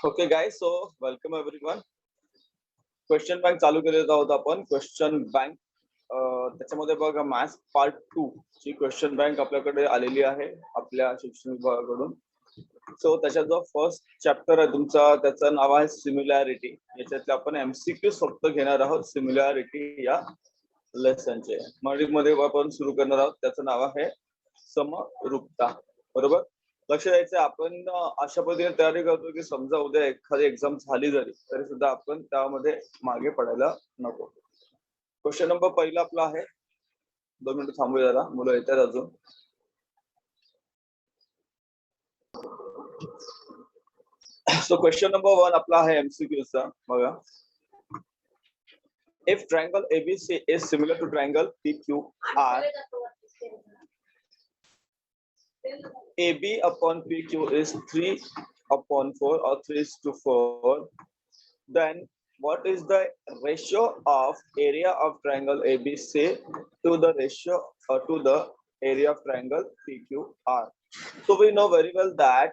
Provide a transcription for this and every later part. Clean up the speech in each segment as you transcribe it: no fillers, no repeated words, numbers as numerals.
Okay guys, so welcome everyone. Question bank चालू केलेला आहोत आपण. क्वेश्चन बँक त्याच्यामध्ये बघा मॅथ्स पार्ट 2 ची क्वेश्चन बँक आपल्याकडे आलेली आहे आपल्या शिक्षण विभागाकडून. सो त्याच्यात जो फर्स्ट चॅप्टर आहे तुमचा त्याचं नाव आहे सिम्युलॅरिटी. याच्यातले आपण एमसीक्यू फक्त घेणार आहोत सिम्युलॅरिटी या लेसनचे. मध्ये आपण सुरू करणार आहोत. त्याचं नाव आहे समरूपता. बरोबर, लक्ष द्यायचं. आपण अशा पद्धतीने तयारी करतो की समजा उद्या एखादी एक्झाम झाली जरी तरी सुद्धा आपण त्यामध्ये मागे पडायला नको. क्वेश्चन नंबर पहिला आपला आहे. 2 मिनिटं थांबूया जरा, मुलं येतात अजून. सो क्वेश्चन नंबर 1 आपला आहे एमसीक्यू चा. बघा, if triangle ABC is similar to triangle PQR, AB upon PQ is 3/4 or 3:4, then what is the ratio of area of triangle ABC to the ratio to the area of triangle PQR? So we know very well that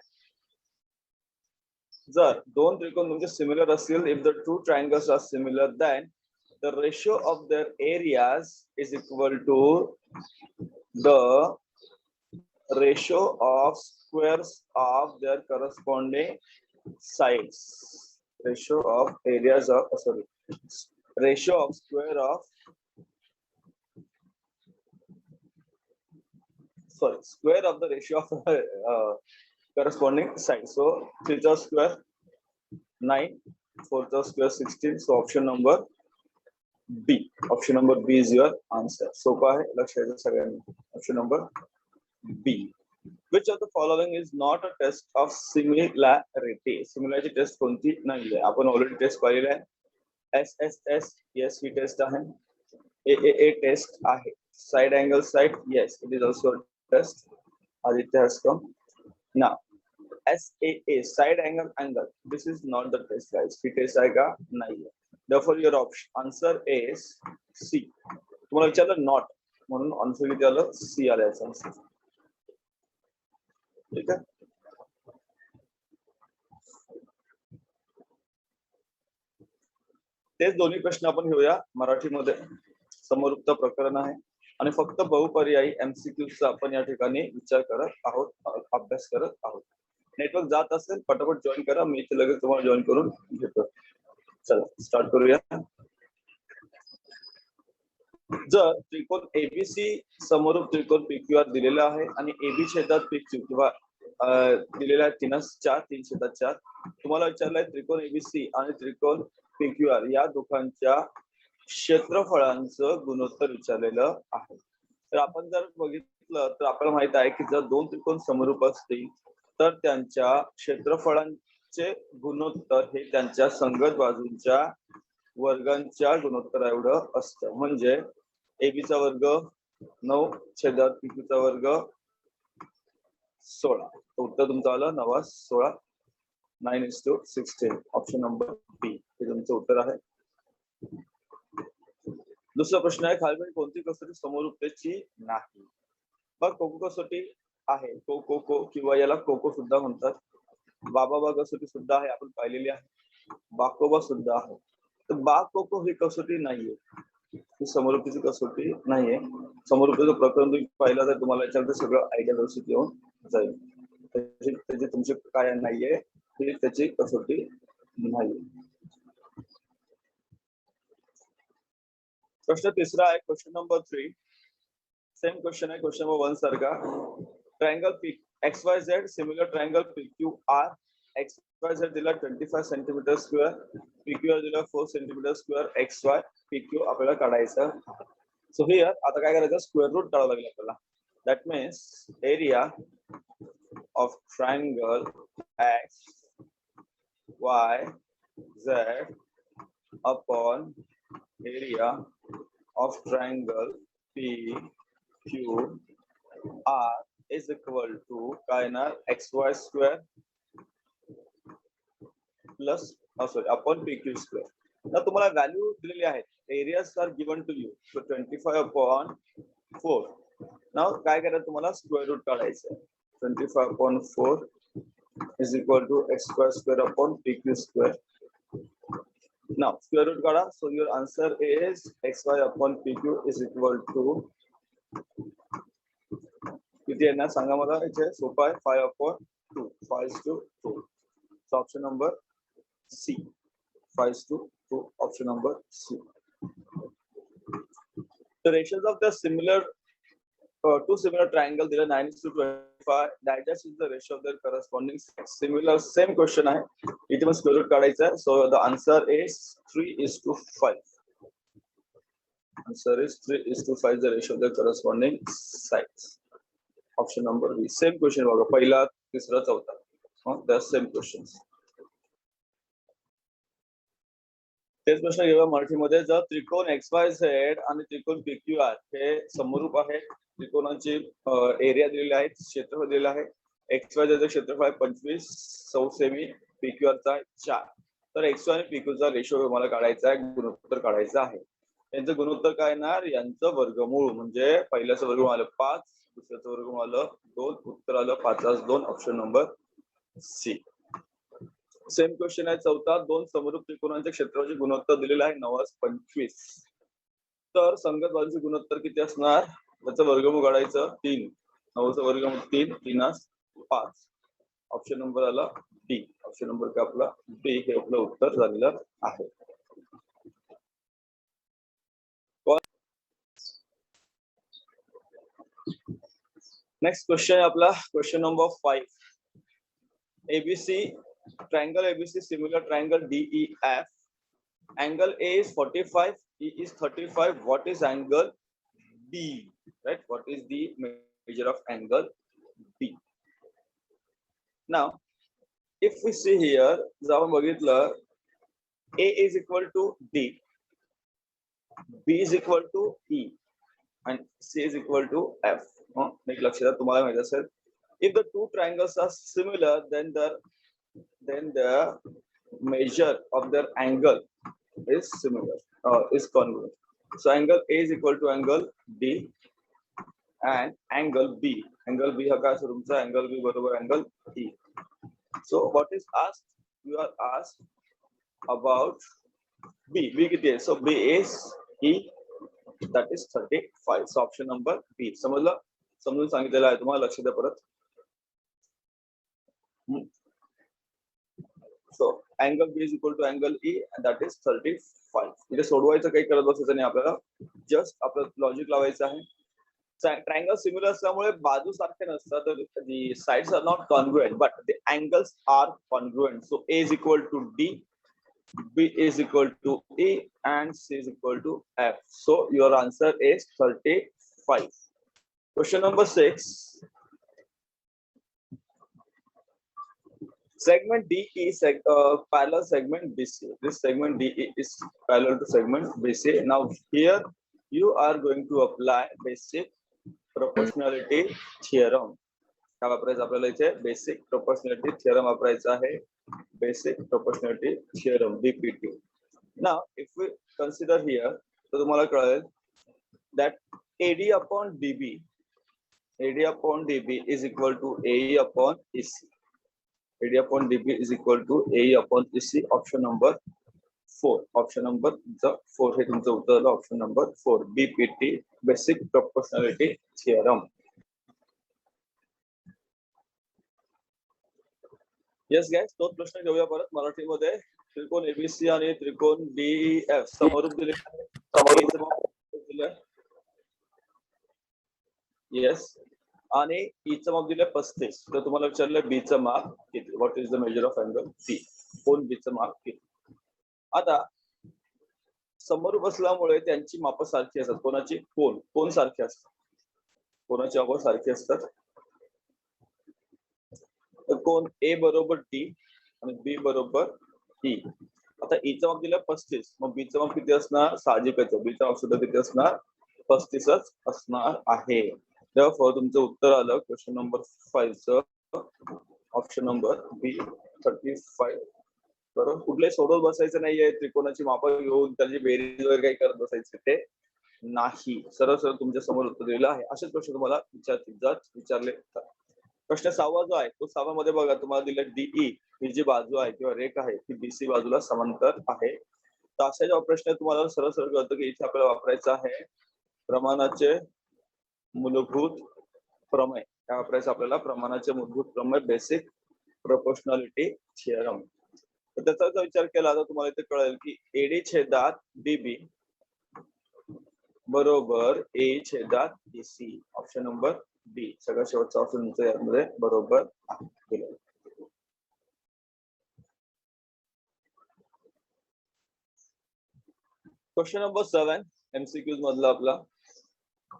जर दोन त्रिकोण तुमचे similar असतील, if the two triangles are similar, then the ratio of their areas is equal to the ratio of squares of their corresponding sides. Ratio of areas of ratio of square of square of the ratio of corresponding sides. So 3 square 9, 4 square 16. So option number B. Option number B is your answer. सोपा आहे, लक्ष द्यायचं सगळ्यांनी. Option number B. Which of the following is not a test of similarity? Similarity test कोणती नाहीये. आपण already test पाहिलेला आहे. SSS, yes, ही टेस्ट आहे. AAA टेस्ट आहे. Side angle side, yes, it is also a test. Aditya has come. Now, SAA, side angle angle. This is not the test, guys. ही test आहे का? नाहीये. Therefore, your option answer is C. तुम्हाला विचारलं not म्हणून answer किती आलं? C आलं याचं आन्सर. ठीक आहे. तेच दोन्ही प्रश्न आपण घेऊया मराठीमध्ये. समरूपता प्रकरण आहे आणि फक्त बहुपर्यायी एमसीक्यूचा आपण या ठिकाणी विचार करत आहोत, अभ्यास करत आहोत. नेटवर्क जात असेल पटापट जॉईन करा, मी इथे लगेच तुम्हाला जॉईन करून घेतो. चला स्टार्ट करूया. जर त्रिकोण एबीसी समरूप त्रिकोण पीक्यूआर दिलेला आहे आणि एबी छेदात पीक्यू किंवा दिलेला आहे 3/4 तुम्हाला विचारलंय त्रिकोण एबीसी आणि त्रिकोण पीक्यूआर या दोघांच्या क्षेत्रफळांचं गुणोत्तर विचारलेलं आहे. तर आपण जर बघितलं तर आपल्याला माहित आहे की जर दोन त्रिकोण समरूप असतील तर त्यांच्या क्षेत्रफळांचे गुणोत्तर हे त्यांच्या संगत बाजूंच्या वर्गांच्या गुणोत्तरा एवढं असतं. म्हणजे एबीचा वर्ग 9 छेदात पीक्यूचा वर्ग 16. उत्तर तुमचं आलं 9/16. 9:16. ऑप्शन नंबर बी हे तुमचं उत्तर आहे. दुसरा प्रश्न आहे, खालील कोणती कसोटी समरूपतेची नाही? बघ, कोको कसोटी आहे. को किंवा याला कोको सुद्धा म्हणतात. बाबा कसोटी सुद्धा आहे, आपण पाहिलेली आहे. बाकोबा सुद्धा आहे. तर कोको ही कसोटी नाहीये, ही समरूपतेची कसोटी नाहीये. समरूपतेचं प्रकरण तुम्ही पाहिलं तर तुम्हाला याच्यामध्ये सगळं आयडिया व्यवस्थित येऊन जाईल. त्याची तुमची काय नाहीये, ही त्याची कसोटी नाहीये. प्रश्न तिसरा आहे, क्वेश्चन नंबर 3. सेम क्वेश्चन आहे क्वेश्चन नंबर 1 सारखा. Triangle XYZ similar triangle PQR. XYZ दिला 25 सेंटीमीटर स्क्वेअर, PQR दिला 4 सेंटीमीटर स्क्वेअर. XY PQ आपल्याला काढायचं. सो हियर आता काय करायचं, स्क्वेअर रूट काढावं लागेल आपल्याला. That means area of triangle XYZ upon area of triangle PQR is equal to काय येणार, XY square plus upon PQ square. ना तुम्हाला व्हॅल्यू दिलेली आहेत. Areas are given to you. So 25/4. नाव काय करायचं तुम्हाला, स्क्वेअर रूट काढायचं. 25/4 is equal to x square upon pq square. Now square root kara, so your answer is xy upon pq is equal to किती आहे ना सांगा मला. इथे सोपा आहे 5/2 5:2. So option number C 5:2 option number C. The ratios of the two similar triangle दिले 9:25. Digest is the ratio of their corresponding sides. Similar same question आहे. इथे पण स्क्वेअर रूट काढायचा आहे. So the answer is 3:5. Answer is 3:5 the ratio of their corresponding sides. Option number B. Same question बघा. पहिला, तिसरा, चौथा. The same questions. तेच प्रश्न घेऊया मराठीमध्ये. जर त्रिकोण XYZ आणि त्रिकोण PQR हे समरूप आहेत, त्रिकोणाची एरिया दिलेली आहे, क्षेत्रफळ दिलेलं आहे. XYZ चे क्षेत्रफळ आहे 25 सौ सेमी, PQR चा 4. तर XY आणि PQ चा रेशो मला काढायचा आहे, गुणोत्तर काढायचं आहे. यांचं गुणोत्तर काय येणार, यांचं वर्गमूळ म्हणजे पहिल्याचं वर्गमूळ आलं 5, दुसऱ्याचं वर्गमूळ आलं 2, उत्तर आलं 5/2. Option number C. Same question आहे चौथा. दोन समरूप त्रिकोणांच्या क्षेत्राचे गुणोत्तर दिलेलं आहे 9/25. तर संगत बाजूचे गुणोत्तर किती असणार, त्याचं वर्गमूळ काढायचं 3. 9चं वर्गमूळ 3, 3/5. ऑप्शन नंबर आला डी. ऑप्शन नंबर काय आपला डी हे आपलं उत्तर झालेलं आहे. नेक्स्ट क्वेश्चन आपला question number 5. ABC triangle ABC similar triangle DEF. Angle A is 45, E is 35. What is angle B? Right? What is the measure of angle B? Now, if we see here, जर आपण बघितलं, A is equal to D, B is equal to E, and C is equal to F. एक लक्षात तुम्हाला माहिती असेल. If the two triangles are similar, then the measure of their angle is similar, is congruent. So angle A is equal to angle D and angle B. Angle B हा काय तुमचा, angle B बरोबर angle E. So what is asked? You are asked about B. B किती आहे? So B is E, that is 35. So option number B. समजलं? समजून सांगितलेलं आहे तुम्हाला, लक्ष द्या परत. So angle B is equal to angle E and that is 35. इथे सोडवायचं काही करत बसायचं नाही आपल्याला, जस्ट आपलं लॉजिक लावायचं आहे. ट्रायंगल सिमिलर असल्यामुळे बाजू सारखे नसतात, तर the sides are not congruent but the angles are congruent. So A is equal to D, B is equal to E and C is equal to F. So your answer is 35. Question number 6. Segment DE parallel segment BC. This segment DE is parallel to segment BC. Now here you are going to apply basic proportionality theorem. काय वापरायचं आपल्याला इथे, basic proportionality theorem वापरायचा आहे. Basic proportionality theorem BPT. Now if we consider here, तर तुम्हाला कळेल that AD upon DB is equal to AE upon EC. AD upon DB is equal to AE upon EC. Option number 4. Option number 4 हे तुमचं उत्तर आलं. Option number 4 BPT, basic proportionality theorem. Yes guys, तोच प्रश्न घेऊया परत मराठीमध्ये. त्रिकोण ABC आणि त्रिकोण DEF समरूप दिले. येस, आणि ईचं माप दिलं 35. तर तुम्हाला विचारलं B चं माप किती, what is the measure of angle B. कोण B चं माप किती. आता समरूप असल्यामुळे त्यांची माप सारखी असतात. कोणाची, कोण सारखी असतात, कोणाची माप सारखी असतात. तर कोण A बरोबर D आणि B बरोबर E. आता ईचं माप दिलं 35, मग B चं माप किती असणार, साहजिकच B चं माप सुद्धा किती असणार, 35च असणार आहे. Therefore तुमचं उत्तर आलं क्वेश्चन नंबर 5 चं ऑप्शन नंबर बी 35. बरोबर. कुठलंही सोडवत बसायचं नाहीये, त्रिकोणाची मापं घेऊन त्याची बेरीज वगैरे काही करत बसायचं ते नाही. सरळ सरळ तुमच्या समोर उत्तर दिलेलं आहे. असेच प्रश्न तुम्हाला विचारले जातात. प्रश्न 6वा जो आहे तो 6वा मध्ये बघा तुम्हाला दिलं डीई ही जी बाजू आहे किंवा रेख आहे ती बीसी बाजूला समांतर आहे. तर अशा जेव्हा प्रश्न तुम्हाला सरळ सरळ कळतं की इथे आपल्याला वापरायचं आहे प्रमाणाचे मूलभूत प्रमेय. काय वापरायचं आपल्याला? प्रमाणाचे मूलभूत प्रमेय, बेसिक प्रोपोर्शनॅलिटी थिअरम. तर त्याचा जर विचार केला तर तुम्हाला इथे कळेल की एडी छेदात बीबी बरोबर ए छेदात बीसी. ऑप्शन नंबर बी सगळ्यात शेवटचा ऑप्शन तुमचा यामध्ये बरोबर आहे. क्वेश्चन नंबर 7 एमसीक्यूज मधला आपला.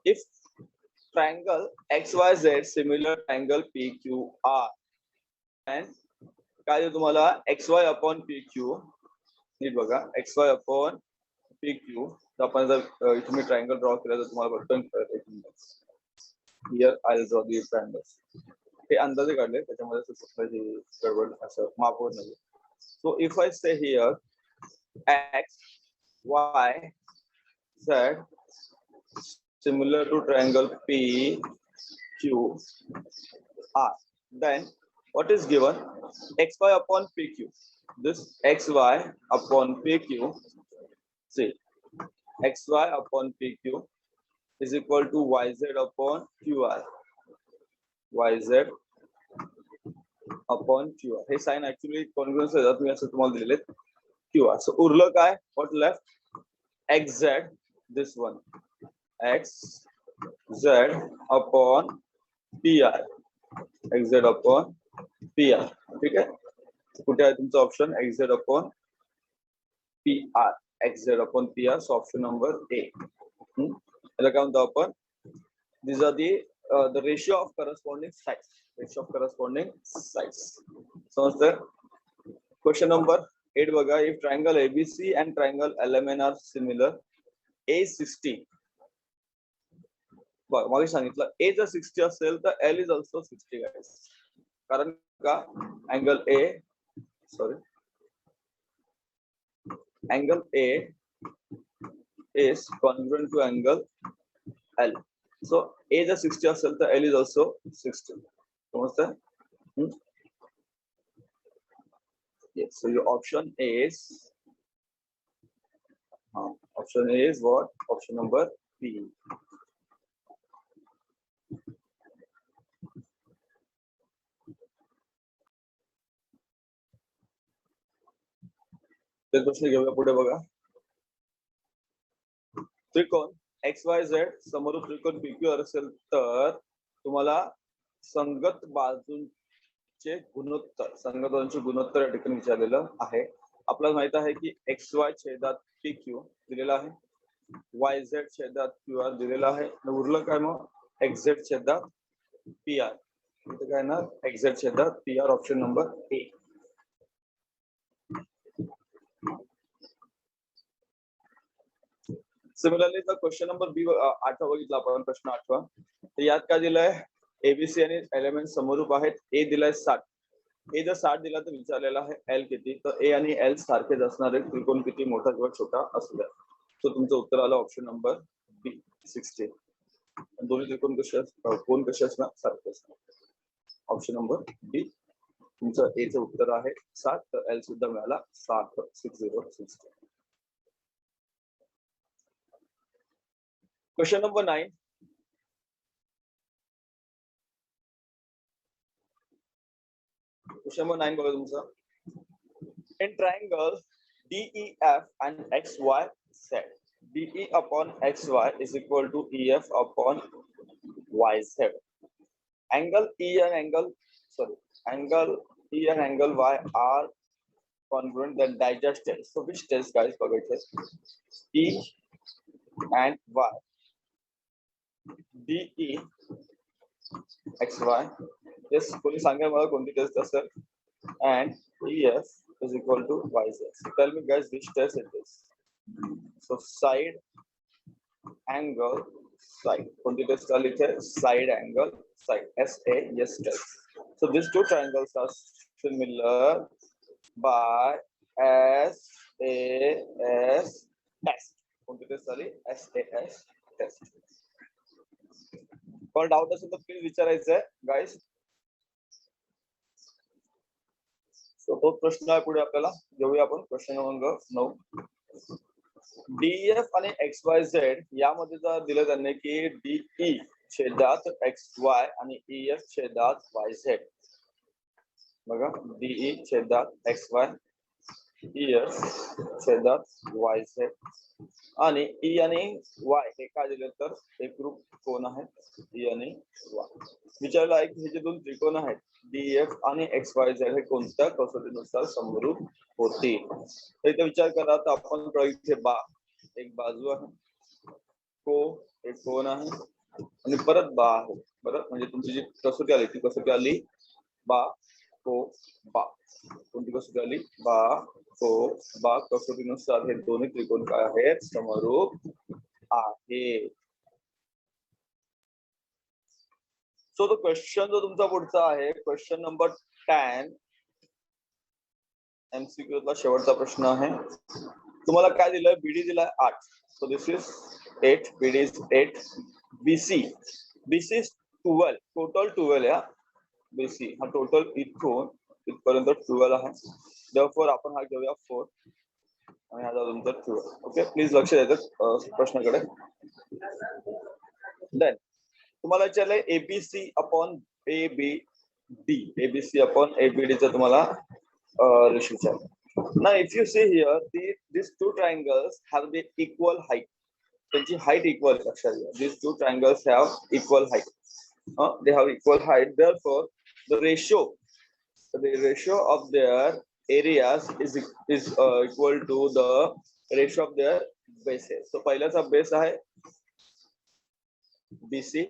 If triangle XYZ similar triangle PQR and काय आहे तुम्हाला XY upon PQ नीट बघा XY upon PQ. तर आपण जर इथे मी ट्रायंगल ड्रॉ केला तर तुम्हाला पटकन कळेल. Here I draw the triangles. हे अंदाजे काढले त्याच्यामध्ये कुठलाही गडबड असं मापवर नाही. So if I say here X Y Z similar to triangle PQR, then what is given? XY upon PQ. This XY upon PQ, see, XY upon PQ is equal to YZ upon QR. YZ upon QR. हे sign actually congruence आहे. तुम्ही असं तुम्हाला दिलेले QR. So उरलं काय? What left? XZ, this one. XZ upon PR. XZ upon PR. ठीक आहे. कुठे आहे तुमचा option? XZ upon PR. XZ upon PR. So option number A. याला काय म्हणतो आपण? These are the ratio of corresponding sides. Ratio of corresponding sides. समजतं? Question number 8 बघा. If triangle ABC and triangle LMN are similar, A60. बघा मागे सांगितलं A जर 60 असेल तर L is also 60 guys. कारण का angle A, sorry, angle A is congruent to angle L. So A जर 60 असेल तर L is also 60. समजतं? Yes. So your option is what? Option number B. प्रश्न घेऊया पुढे बघा. त्रिकोण XYZ समोर त्रिकोण PQR असेल तर तुम्हाला संगत बाजूंचे गुणोत्तर, संगत बाजूंचे गुणोत्तर या ठिकाणी विचारलेलं आहे. आपल्याला माहित आहे की XY छेदात PQ दिलेला आहे, YZ छेदात QR दिलेला आहे. उरलं काय मग? XZ छेदात PR. इथे काय ना XZ छेदात PR. Option number A. Similarly जर क्वेश्चन नंबर बी 8 बघितला आपण, प्रश्न 8 तर यात काय दिलंय? एबीसी आणि एलिमेंट समरूप आहेत. ए दिलाय 60. ए जर 60 दिला तर विचारलेला आहे एल किती. तर ए आणि एल सारखेच असणारे त्रिकोण किती मोठा किंवा छोटा असू द्या. तो तुमचं उत्तर आलं ऑप्शन नंबर बी 60. दोन्ही त्रिकोण कसे कोण कसे असणार? सारखे असणार. ऑप्शन नंबर बी तुमचं ए चं उत्तर आहे 60. तर एल सुद्धा मिळाला 60. 60. Question number 9. Question number 9 बघा तुमचा. In triangle DEF and XYZ, DE upon XY is equal to EF upon YZ. Angle E and angle Y are congruent, then digest test. So which test guys forget? E and Y. DE XY. Yes, कोणी सांगा मला कोणती taste असेल? And EF is equal to YZ. So tell me guys which test it is. So side angle side. कोणती taste आली इथे? Side angle side. SAS test. So these two triangles are similar by SAS test. कोणती taste आली? SAS test. कोण doubt असेल तर please विचारायचं guys. तो प्रश्न आहे पुढे आपल्याला. घेऊया आपण प्रश्न क्रमांक 9. डीएफ आणि एक्स वाय झेड यामध्ये जर दिलं त्यांनी की डीई छेदात एक्स वाय आणि ईएफ छेदात वाय झेड. बघा, डीई छेदात एक्स वाय, ईएफ छेदात वाय झेड आणि ई आणि वाय हे काय दिले तर एकरूप कोण आहे ई आणि वाय. विचारलं आहे की हे जे दोन त्रिकोण आहेत डीएफ आणि एक्स वाय झेड हे कोणत्या कसोटीनुसार समरूप होतील. तर इथे विचार करा तर आपण इथे एक बाजू आहे, को एक कोण आहे आणि परत बा आहे. बरं, म्हणजे तुमची जी कसोटी आली ती कसोटी आली बा को बा. कोणती कसोटी आली बा को बा. कसोटीनुसार हे दोन्ही त्रिकोण काय आहेत समरूप आहे. सो तो क्वेश्चन जो तुमचा पुढचा आहे क्वेश्चन नंबर 10 एमसीक्यू चा शेवटचा प्रश्न आहे. तुम्हाला काय दिलंय बीडी दिलाय 8. So this is 8, BD is 8, BC is 12, total 12 या. बीसी हा टोटल इथून इथपर्यंत 12 आहे. देअरफॉर आपण हा घेऊया 4 आणि हा जाऊ तुमचा 12. ओके, प्लीज लक्ष द्यायचं प्रश्नाकडे. देन तुम्हाला विचारलंय ABC upon ABD, ABC upon ABD चं तुम्हाला ratio. Now if you see here these two triangles have the equal height. त्यांची height equal. लक्षात घ्या, these two triangles have equal height. They have equal height. Therefore the ratio of their areas is equal to the ratio of their bases. So पहिल्याचा base आहे BC,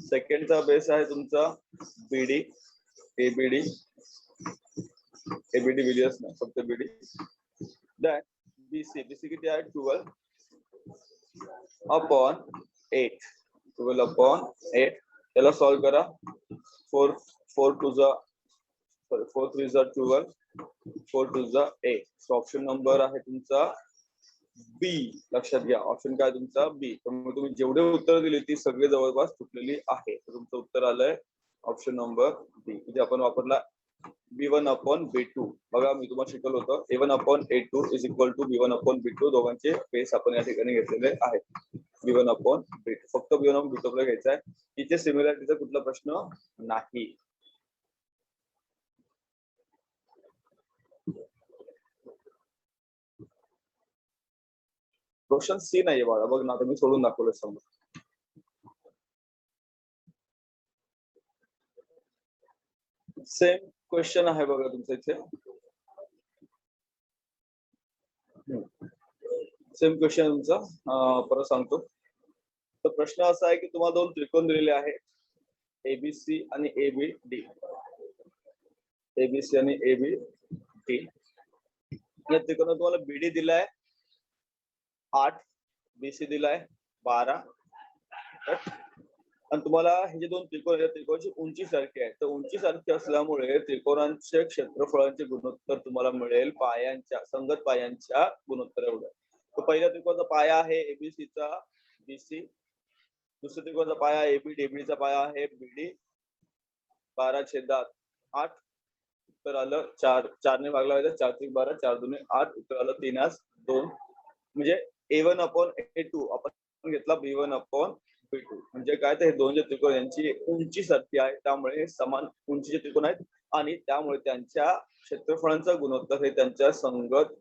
सेकंडचा base आहे तुमचा BD, ABD, ABD विलियस नाही फक्त बीडी. Then BC किती आहे 12 upon 8, 12 upon 8. त्याला सॉल्व करा. 4 3 जा 12, 4 2 जा 8. सो ऑप्शन नंबर आहे तुमचा बी. लक्षात घ्या, ऑप्शन काय तुमचा बी. त्यामुळे तुम्ही जेवढे उत्तर दिली ती सगळे जवळपास चुकलेली आहे. तर तुमचं उत्तर आलंय ऑप्शन नंबर बी. इथे आपण वापरला B1 अपॉन B2. बघा, मी तुम्हाला शिकवलं होतं A1 upon A2 is equal to B1 upon B2. दोघांचे बेस आपण या ठिकाणी घेतलेले आहेत. B1 अपॉन B2, फक्त B1 अपॉन B2 आपल्याला घ्यायचा आहे. इथे सिमिलॅरिटीचा कुठला प्रश्न नाही. क्वेश्चन सी नाहीये बाळा, बघ ना, आता मी सोडून दाखवलं समोर. सेम क्वेश्चन आहे बघा तुमच्या इथे. सेम क्वेश्चन तुमचा परत सांगतो. तर प्रश्न असा आहे की तुम्हाला दोन त्रिकोण दिलेले आहेत एबीसी आणि एबीडी. एबीसी आणि एबीडी या त्रिकोणात तुम्हाला बीडी दिलाय 8, बीसी दिलाय 12 आणि तुम्हाला हे जे दोन त्रिकोण आहेत त्रिकोणाची उंची सारखी आहे. तर उंची सारखी असल्यामुळे त्रिकोणांचे क्षेत्रफळांचे गुणोत्तर तुम्हाला मिळेल पायांच्या संगत पायांच्या गुणोत्तर एवढं. तर पहिल्या त्रिकोणाचा पाया आहे एबीसीचा बीसी, दुसऱ्या त्रिकोणाचा पाया एबीडी, एबीडीचा पाया आहे बीडी. 12/8 उत्तर आलं 4. 4 ने भागला व्हायचा 4 3 12, 4 2 8. उत्तर आलं 3 2. म्हणजे A1 अपॉन A2 आपण घेतला B1 अपॉन B2. म्हणजे काय तर हे दोन जे त्रिकोण यांची उंची सारखी आहे त्यामुळे हे समान उंचीचे त्रिकोण आहेत आणि त्यामुळे त्यांच्या क्षेत्रफळांचा गुणोत्तर हे त्यांच्या संगत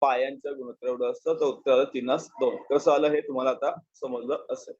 पायांच्या गुणोत्तर एवढं असतं. तर उत्तर आलं 3 2. कसं आलं हे तुम्हाला आता समजलं असेल.